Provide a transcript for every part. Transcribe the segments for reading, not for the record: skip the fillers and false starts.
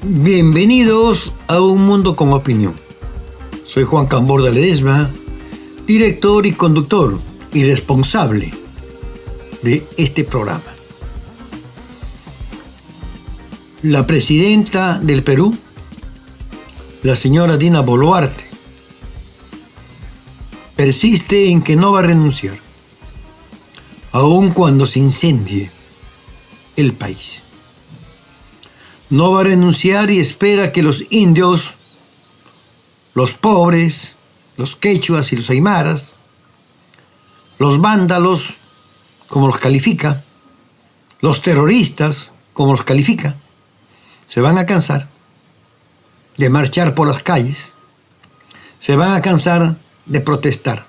Bienvenidos a Un Mundo con Opinión. Soy Juan Camborda Ledesma, director y conductor y responsable de este programa. La presidenta del Perú, la señora Dina Boluarte, persiste en que no va a renunciar, aun cuando se incendie el país. No va a renunciar y espera que los indios, los pobres, los quechuas y los aymaras, los vándalos, como los califica, los terroristas, como los califica, se van a cansar de marchar por las calles, se van a cansar de protestar.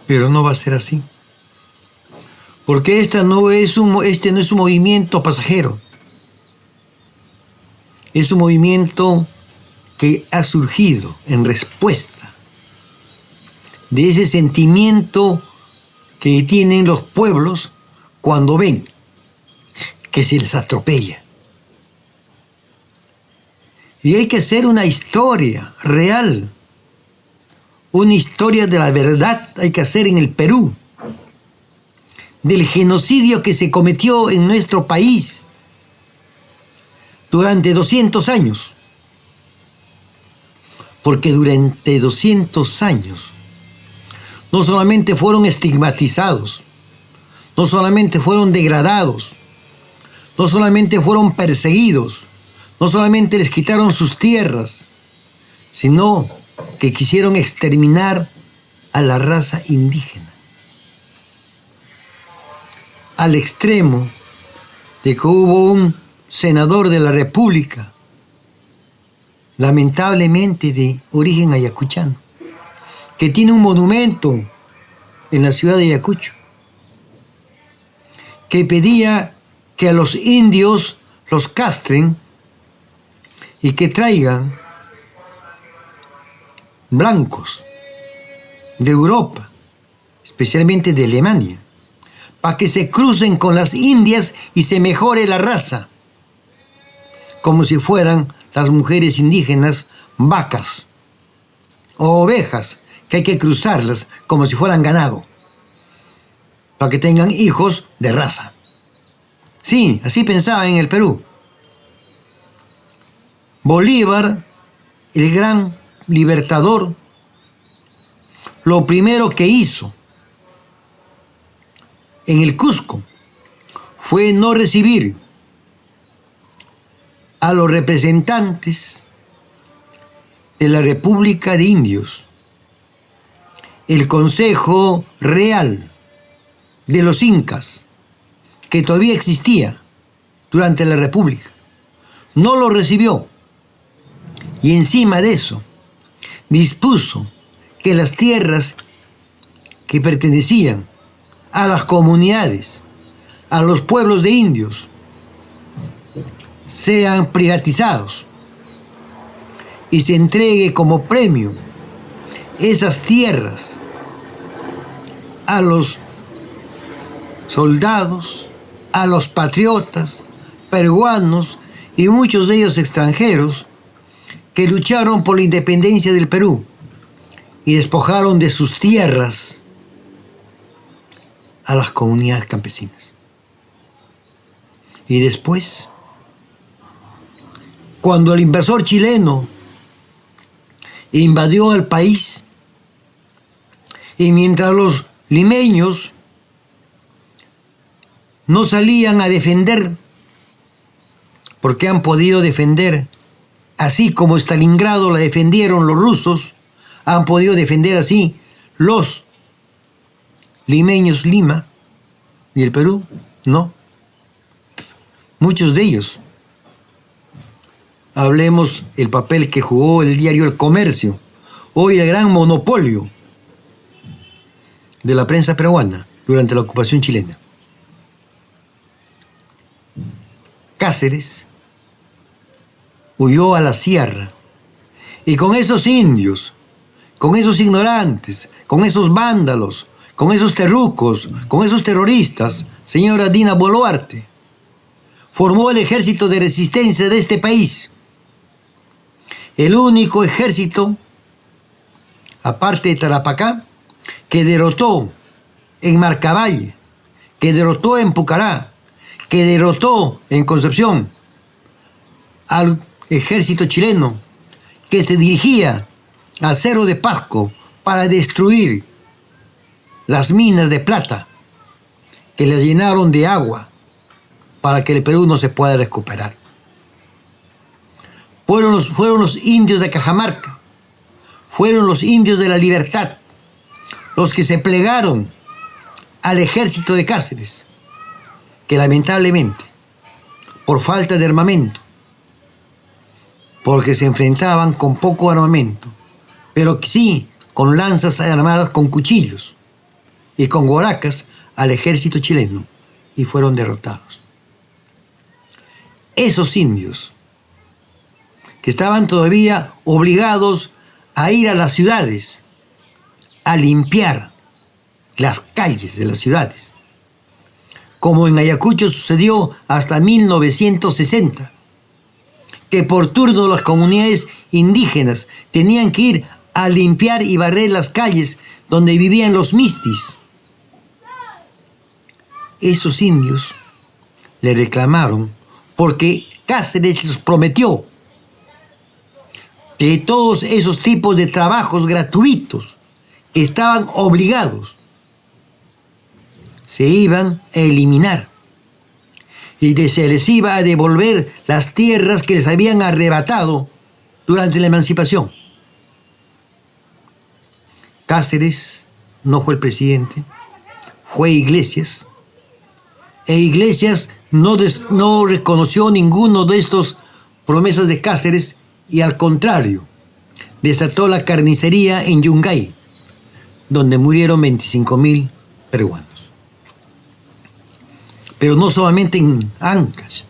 Pero no va a ser así. Porque este no es un movimiento pasajero. Es un movimiento que ha surgido en respuesta de ese sentimiento que tienen los pueblos cuando ven que se les atropella. Y hay que hacer una historia real, una historia de la verdad hay que hacer en el Perú, del genocidio que se cometió en nuestro país durante 200 años. Porque durante 200 años no solamente fueron estigmatizados, no solamente fueron degradados, no solamente fueron perseguidos, no solamente les quitaron sus tierras, sino que quisieron exterminar a la raza indígena. Al extremo de que hubo un senador de la República, lamentablemente de origen ayacuchano, que tiene un monumento en la ciudad de Ayacucho, que pedía que a los indios los castren y que traigan blancos de Europa, especialmente de Alemania, para que se crucen con las indias y se mejore la raza, como si fueran las mujeres indígenas vacas o ovejas, que hay que cruzarlas como si fueran ganado, para que tengan hijos de raza. Sí, así pensaba en el Perú. Bolívar, el gran libertador, lo primero que hizo en el Cusco fue no recibir a los representantes de la República de Indios, el Consejo Real de los Incas, que todavía existía durante la República. No lo recibió. Y encima de eso, dispuso que las tierras que pertenecían a las comunidades, a los pueblos de indios, sean privatizados y se entregue como premio esas tierras a los soldados, a los patriotas peruanos y muchos de ellos extranjeros que lucharon por la independencia del Perú y despojaron de sus tierras a las comunidades campesinas. Y después, cuando el invasor chileno invadió el país, y mientras los limeños no salían a defender, porque han podido defender, así como Stalingrado la defendieron los rusos, han podido defender así los limeños Lima y el Perú, no. Muchos de ellos. Hablemos el papel que jugó el diario El Comercio, hoy el gran monopolio de la prensa peruana durante la ocupación chilena. Cáceres huyó a la sierra y con esos indios, con esos ignorantes, con esos vándalos, con esos terrucos, con esos terroristas, señora Dina Boluarte, formó el ejército de resistencia de este país. El único ejército, aparte de Tarapacá, que derrotó en Marcavalle, que derrotó en Pucará, que derrotó en Concepción al ejército chileno, que se dirigía al Cerro de Pasco para destruir las minas de plata, que las llenaron de agua para que el Perú no se pueda recuperar. Fueron los indios de Cajamarca, fueron los indios de la Libertad, los que se plegaron al ejército de Cáceres, que lamentablemente, por falta de armamento, porque se enfrentaban con poco armamento, pero sí con lanzas armadas con cuchillos y con guaracas al ejército chileno, y fueron derrotados. Esos indios, que estaban todavía obligados a ir a las ciudades, a limpiar las calles de las ciudades, como en Ayacucho sucedió hasta 1960, que por turno las comunidades indígenas tenían que ir a limpiar y barrer las calles donde vivían los mistis. Esos indios le reclamaron porque Cáceres les prometió que todos esos tipos de trabajos gratuitos que estaban obligados se iban a eliminar y se les iba a devolver las tierras que les habían arrebatado durante la emancipación. Cáceres no fue el presidente, fue Iglesias, e Iglesias no reconoció ninguno de estos promesas de Cáceres y al contrario, desató la carnicería en Yungay, donde murieron 25.000 peruanos. Pero no solamente en Ancash,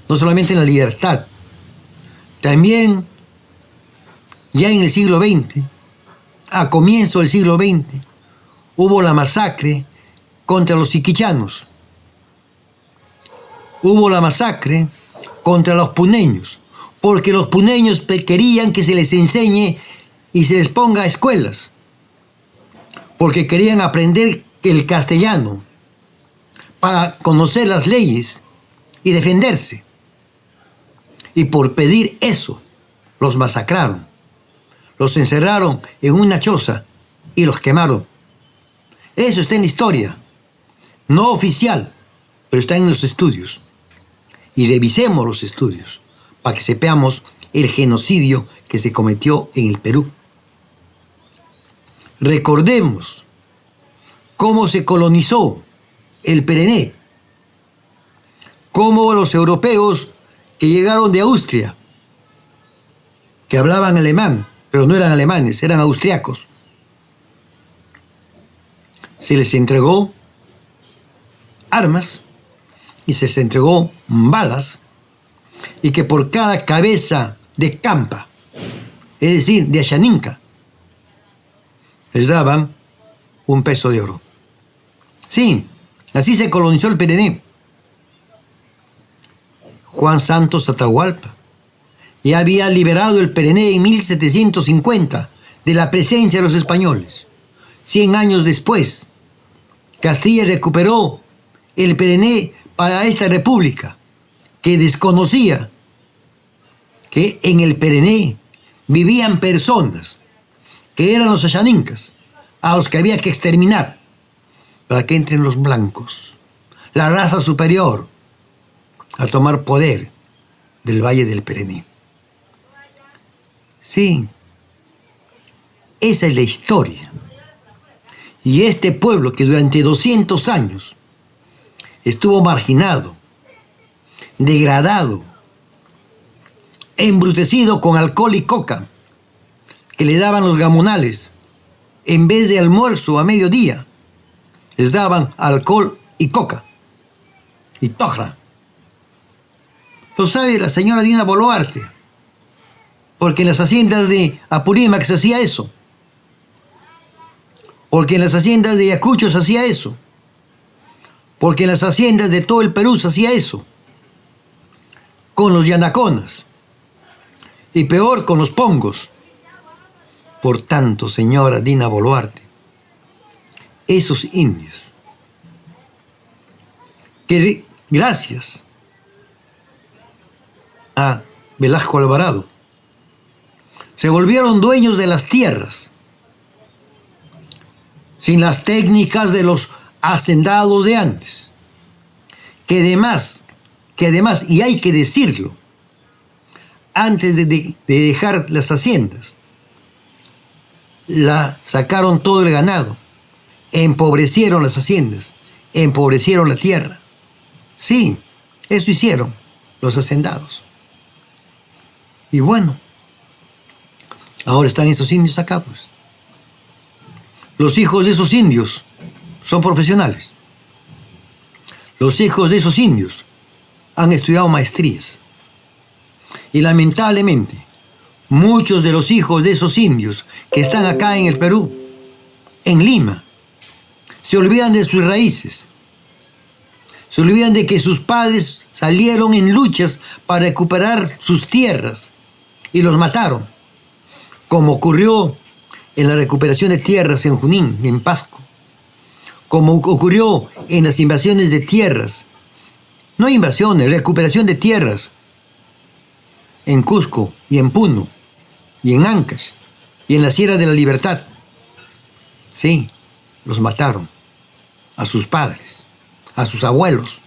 no solamente en La Libertad, también ya en el siglo XX, a comienzo del siglo XX, hubo la masacre contra los siquichanos, hubo la masacre contra los puneños, porque los puneños querían que se les enseñe y se les ponga a escuelas, porque querían aprender el castellano para conocer las leyes y defenderse. Y por pedir eso, los masacraron, los encerraron en una choza y los quemaron. Eso está en la historia, no oficial, pero está en los estudios. Y revisemos los estudios para que sepamos el genocidio que se cometió en el Perú. Recordemos cómo se colonizó el Perené, cómo los europeos que llegaron de Austria, que hablaban alemán, pero no eran alemanes, eran austriacos, se les entregó armas y se les entregó balas, y que por cada cabeza de campa, es decir, de Ashaninka, les daban $1 de oro. Sí, así se colonizó el Perené. Juan Santos Atahualpa ya había liberado el Perené en 1750 de la presencia de los españoles. 100 años después, Castilla recuperó el Perené para esta república, que desconocía que en el Perené vivían personas que eran los ashaninkas, a los que había que exterminar para que entren los blancos, la raza superior, a tomar poder del Valle del Perené. Sí, esa es la historia. Y este pueblo que durante 200 años estuvo marginado, degradado, embrutecido con alcohol y coca que le daban los gamonales, en vez de almuerzo a mediodía, les daban alcohol y coca y tojra. Lo sabe la señora Dina Boluarte, porque en las haciendas de Apurímac se hacía eso, porque en las haciendas de Ayacucho se hacía eso, porque en las haciendas de todo el Perú se hacía eso. con los yanaconas y peor con los pongos. Por tanto, señora Dina Boluarte, esos indios que gracias a Velasco Alvarado se volvieron dueños de las tierras sin las técnicas de los hacendados de antes, que además, y hay que decirlo, antes de dejar las haciendas, sacaron todo el ganado, empobrecieron las haciendas, empobrecieron la tierra. Sí, eso hicieron los hacendados. Y bueno, ahora están esos indios acá, pues. Los hijos de esos indios son profesionales. Los hijos de esos indios han estudiado maestrías. Y lamentablemente, muchos de los hijos de esos indios que están acá en el Perú, en Lima, se olvidan de sus raíces. Se olvidan de que sus padres salieron en luchas para recuperar sus tierras y los mataron, como ocurrió en la recuperación de tierras en Junín, en Pasco, como ocurrió en las invasiones de tierras, no invasiones, recuperación de tierras, en Cusco y en Puno y en Ancash y en la Sierra de la Libertad. Sí, los mataron a sus padres, a sus abuelos.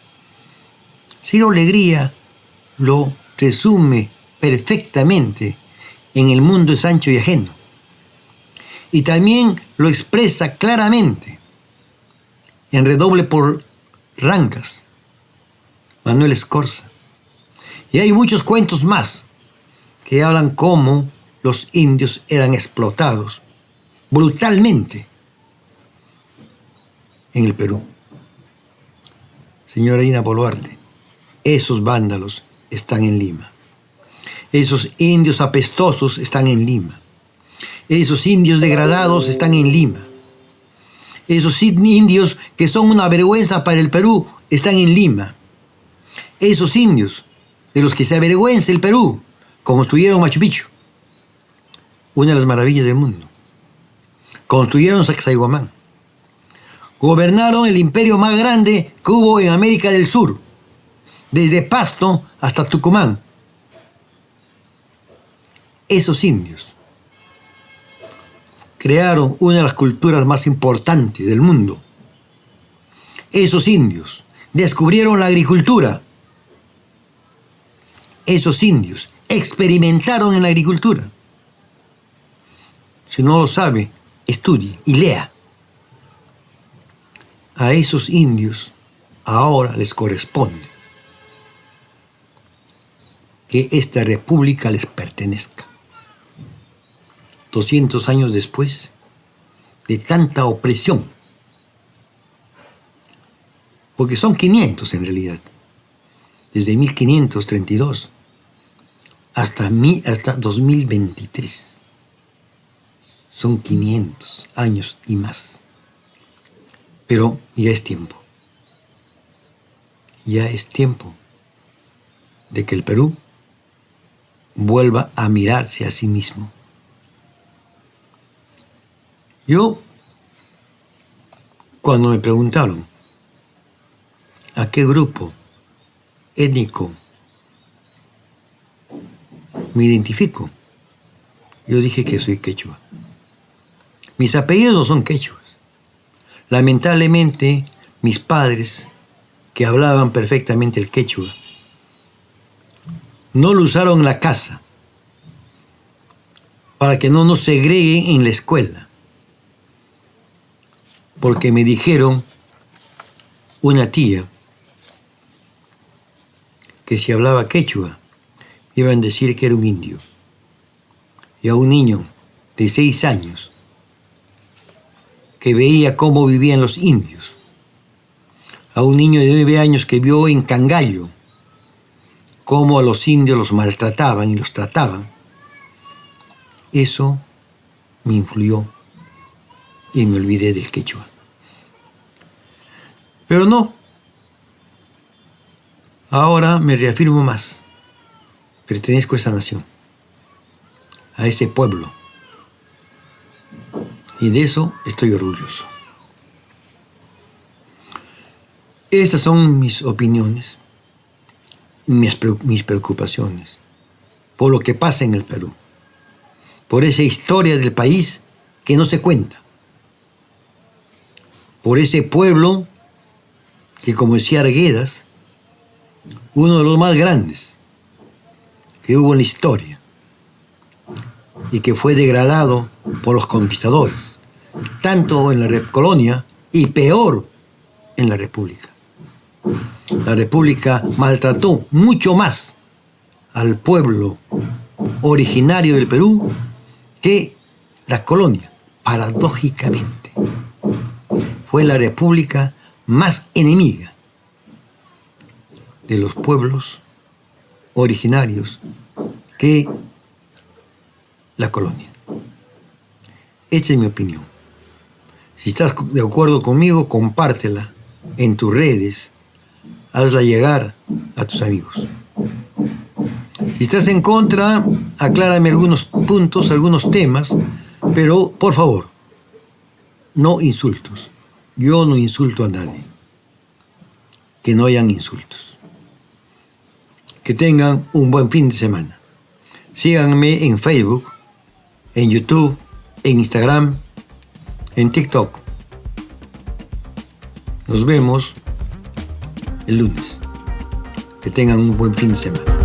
Ciro Alegría lo resume perfectamente en El mundo es ancho y ajeno. Y también lo expresa claramente en Redoble por Rancas, Manuel Escorza. Y hay muchos cuentos más que hablan cómo los indios eran explotados brutalmente en el Perú. Señora Dina Boluarte, esos vándalos están en Lima. Esos indios apestosos están en Lima. Esos indios degradados están en Lima. Esos indios que son una vergüenza para el Perú están en Lima. Esos indios de los que se avergüenza el Perú construyeron Machu Picchu, una de las maravillas del mundo. Construyeron Sacsayhuamán. Gobernaron el imperio más grande que hubo en América del Sur, desde Pasto hasta Tucumán. Esos indios crearon una de las culturas más importantes del mundo. Esos indios descubrieron la agricultura. Esos indios experimentaron en la agricultura. Si no lo sabe, estudie y lea. A esos indios ahora les corresponde que esta república les pertenezca. 200 años después de tanta opresión, porque son 500 en realidad, desde 1532 hasta 2023, son 500 años y más. Pero ya es tiempo de que el Perú vuelva a mirarse a sí mismo. Yo, cuando me preguntaron a qué grupo étnico me identifico, yo dije que soy quechua. Mis apellidos no son quechuas. Lamentablemente, mis padres, que hablaban perfectamente el quechua, no lo usaron en la casa para que no nos segreguen en la escuela. Porque me dijeron una tía que si hablaba quechua iban a decir que era un indio. Y a un niño de 6 años que veía cómo vivían los indios, a un niño de 9 años que vio en Cangallo cómo a los indios los maltrataban y los trataban, eso me influyó y me olvidé del quechua. Pero no, ahora me reafirmo más. pertenezco a esa nación, a ese pueblo, y de eso estoy orgulloso. Estas son mis opiniones, mis preocupaciones, por lo que pasa en el Perú, por esa historia del país que no se cuenta, por ese pueblo que, como decía Arguedas, uno de los más grandes que hubo en la historia y que fue degradado por los conquistadores, tanto en la colonia y peor en la República. La República maltrató mucho más al pueblo originario del Perú que la colonia. Paradójicamente, fue la República más enemiga de los pueblos originarios que la colonia. Esta es mi opinión. Si estás de acuerdo conmigo, compártela en tus redes, hazla llegar a tus amigos. Si estás en contra, aclárame algunos puntos, algunos temas, pero por favor, no insultos. Yo no insulto a nadie. Que no hayan insultos. Que tengan un buen fin de semana. Síganme en Facebook, en YouTube, en Instagram, en TikTok. Nos vemos el lunes. Que tengan un buen fin de semana.